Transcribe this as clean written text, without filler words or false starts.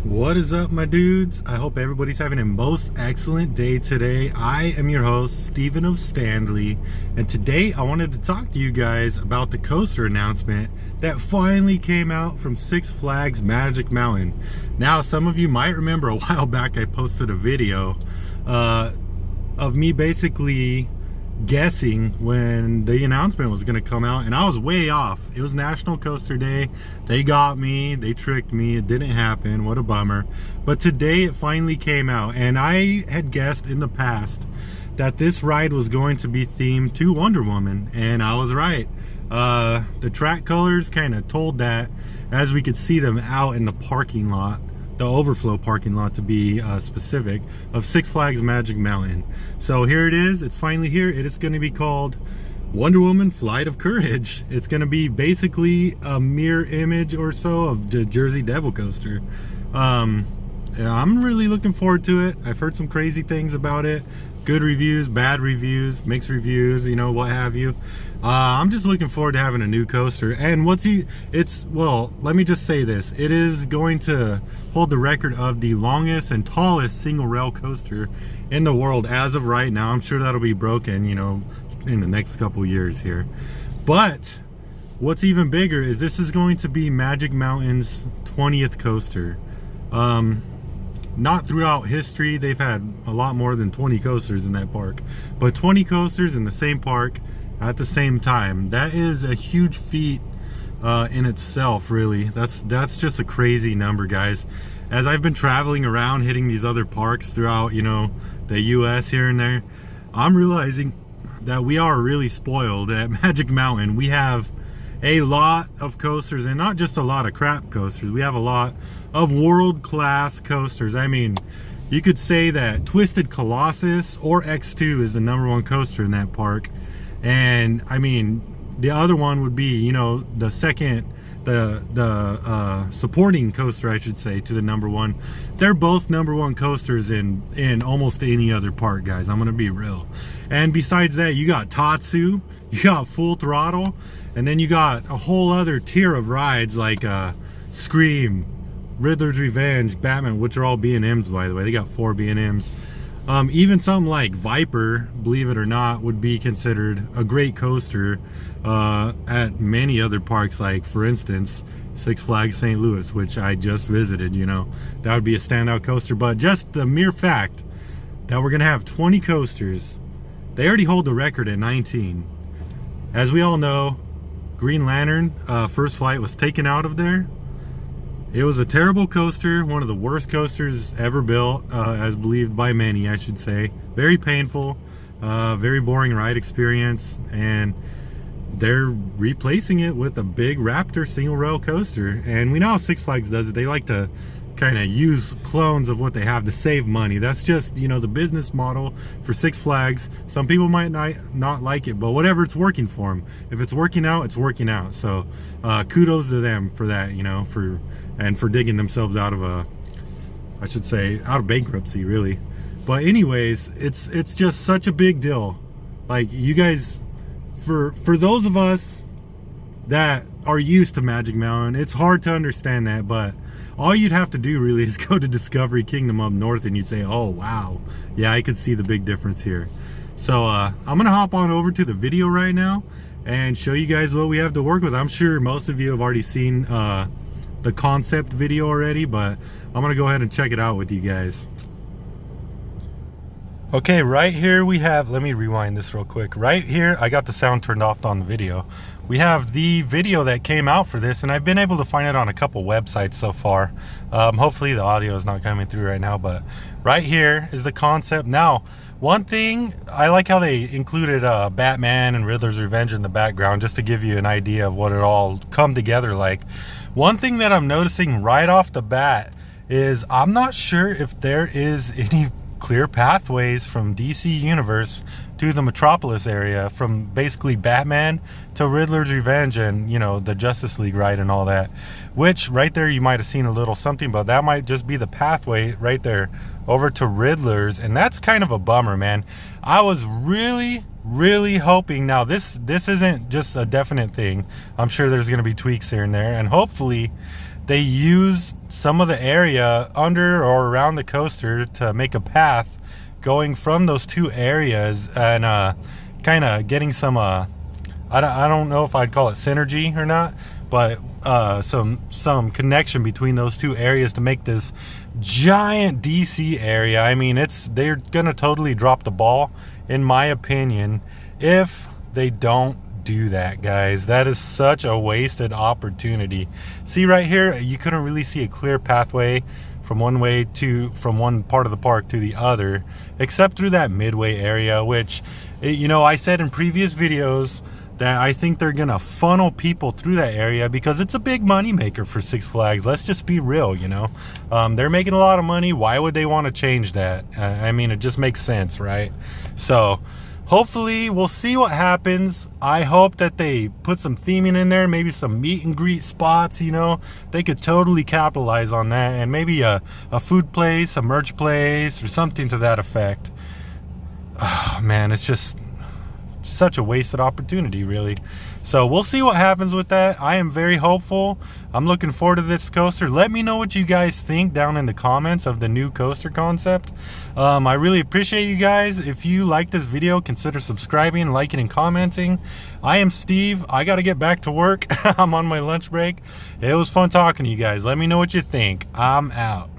What is up, my dudes? I hope everybody's having a most excellent day today. I am your host, Stephen of Stanley, and today I wanted to talk to you guys about the coaster announcement that finally came out from Six Flags Magic Mountain. Now, some of you might remember a while back I posted a video of me basically guessing when the announcement was going to come out, and I was way off. It was National Coaster Day. They got me, they tricked me, it didn't happen. What a bummer. But today it finally came out, and I had guessed in the past that this ride was going to be themed to Wonder Woman, and I was right. The track colors kind of told that, as we could see them out in the parking lot, the overflow parking lot to be specific, of Six Flags Magic Mountain. So here it is, it's finally here. It is going to be called Wonder Woman Flight of Courage. It's going to be basically a mirror image or so of the Jersey Devil coaster. I'm really looking forward to it. I've heard some crazy things about it. Good reviews, bad reviews, mixed reviews, you know, what have you. I'm just looking forward to having a new coaster. And well, let me just say this. It is going to hold the record of the longest and tallest single rail coaster in the world as of right now. I'm sure that'll be broken, you know, in the next couple years here. But what's even bigger is this is going to be Magic Mountain's 20th coaster. Not throughout history, they've had a lot more than 20 coasters in that park, but 20 coasters in the same park at the same time, that is a huge feat in itself, really. That's just a crazy number, guys. As I've been traveling around hitting these other parks throughout, you know, the US here and there, I'm realizing that we are really spoiled at Magic Mountain. We have a lot of coasters, and not just a lot of crap coasters. We have a lot of world-class coasters. I mean, you could say that Twisted Colossus or X2 is the #1 coaster in that park. And I mean, the other one would be, you know, the second, the supporting coaster, I should say, to the #1. They're both #1 coasters in almost any other park, guys. I'm gonna be real. And besides that, you got Tatsu, you got Full Throttle, and then you got a whole other tier of rides like Scream, Riddler's Revenge, Batman, which are all B&Ms, by the way. They got 4 B&Ms. Even something like Viper, believe it or not, would be considered a great coaster at many other parks, like, for instance, Six Flags St. Louis, which I just visited. You know, that would be a standout coaster. But just the mere fact that we're gonna have 20 coasters, they already hold the record at 19. As we all know, Green Lantern First Flight was taken out of there. It was a terrible coaster, one of the worst coasters ever built, as believed by many, I should say. Very painful, very boring ride experience, and they're replacing it with a big Raptor single rail coaster. And we know how Six Flags does it. They like to kind of use clones of what they have to save money. That's just, you know, the business model for Six Flags. Some people might not like it, but whatever, it's working for them. If it's working out, it's working out. So kudos to them for that, you know, for digging themselves out of I should say, out of bankruptcy, really. But anyways, it's just such a big deal. Like, you guys, for those of us that are used to Magic Mountain, it's hard to understand that, but all you'd have to do really is go to Discovery Kingdom up north, and you'd say, oh wow, yeah, I could see the big difference here. So I'm gonna hop on over to the video right now and show you guys what we have to work with. I'm sure most of you have already seen the concept video already, but I'm gonna go ahead and check it out with you guys. Okay, right here we have, let me rewind this real quick. Right here, I got the sound turned off on the video. We have the video that came out for this, and I've been able to find it on a couple websites so far. Hopefully the audio is not coming through right now, but right here is the concept. Now, one thing, I like how they included Batman and Riddler's Revenge in the background, just to give you an idea of what it all come together like. One thing that I'm noticing right off the bat is I'm not sure if there is any clear pathways from DC Universe to the Metropolis area, from basically Batman to Riddler's Revenge and, you know, the Justice League ride and all that, which right there you might have seen a little something, but that might just be the pathway right there over to Riddler's, and that's kind of a bummer, man. I was really hoping, now this isn't just a definite thing, I'm sure there's going to be tweaks here and there, and hopefully they use some of the area under or around the coaster to make a path going from those two areas, and kind of getting some I don't know if I'd call it synergy or not, but some connection between those two areas to make this giant DC area. I mean, they're gonna totally drop the ball, in my opinion, if they don't do that, guys. That is such a wasted opportunity. See right here, you couldn't really see a clear pathway from one part of the park to the other, except through that midway area, which, you know, I said in previous videos that I think they're gonna funnel people through that area because it's a big money maker for Six Flags. Let's just be real, you know. They're making a lot of money. Why would they want to change that? I mean, it just makes sense, right? So hopefully we'll see what happens. I hope that they put some theming in there, maybe some meet and greet spots, you know. They could totally capitalize on that, and maybe a food place, a merch place, or something to that effect. Oh man, it's just such a wasted opportunity, really. So we'll see what happens with that. I am very hopeful. I'm looking forward to this coaster. Let me know what you guys think down in the comments of the new coaster concept. I really appreciate you guys. If you like this video, consider subscribing, liking, and commenting. I am Steve. I got to get back to work. I'm on my lunch break. It was fun talking to you guys. Let me know what you think. I'm out.